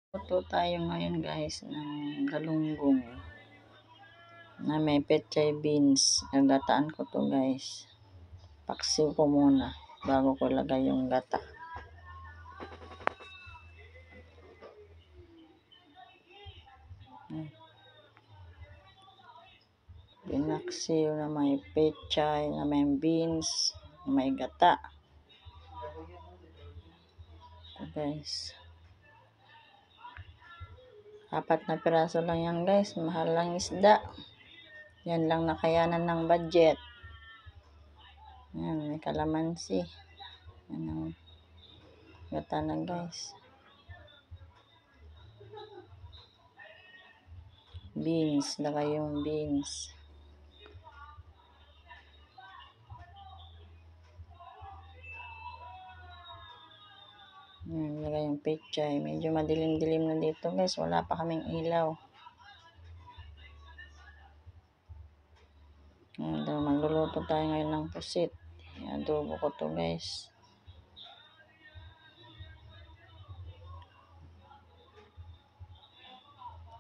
Luto tayo ngayon guys ng galunggong na may pechay beans. Nagataan ko to guys. Paksiw ko muna bago ko lagay yung gata. Pinaksiw na may pechay, na may beans, na may gata. Ito guys. 4 na piraso lang yan guys. Mahal lang isda. Yan lang nakayanan ng budget. Yan, may kalamansi. Yan ang gata na guys. Beans, lagay yung beans. Yan, lagay yung pechay. Medyo madilim-dilim na dito guys. Wala pa kaming ilaw. Magluluto tayo ngayon ng pusit. Adobo ko to guys.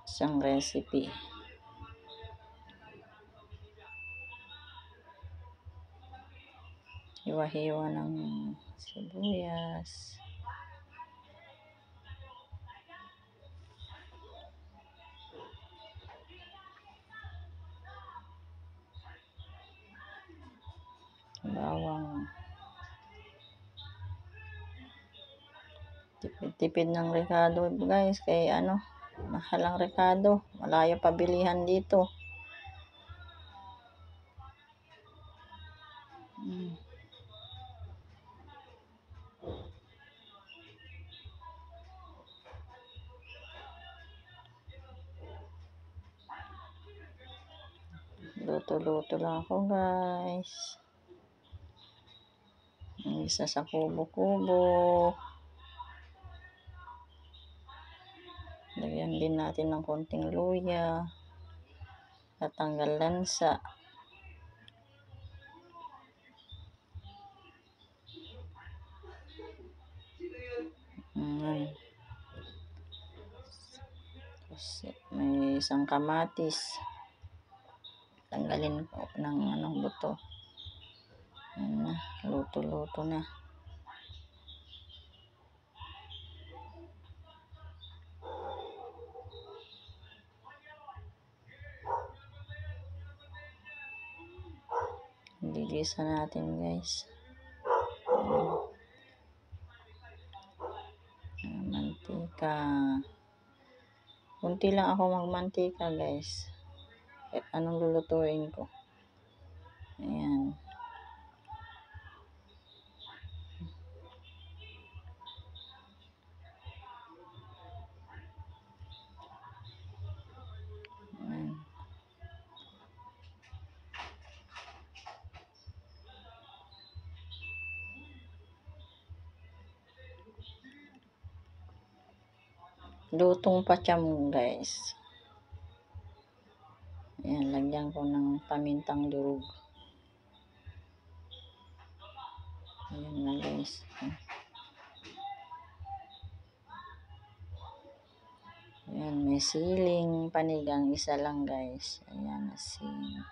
Isang recipe. Hiwa-hiwa ng sibuyas. Bawang. Tipid ng rekado guys. Kaya mahal ang rekado. Malayo pa bilihan dito. Luto-luto lang ako guys. Isa sa kubo-kubo. Lagyan din natin ng konting luya. Tatanggal lansa. May isang kamatis. Tanggalin ko ng buto. Ayan na, luto-luto na. Gigisa natin guys. Mantika. Kunti lang ako magmantika guys. Kahit anong lulutuin ko. Ayan. Lutong pacham guys. Ayan, lagyan ko ng pamintang durog. Ayan na guys. Ayan, may siling panigang isa lang guys. Ayan, asin.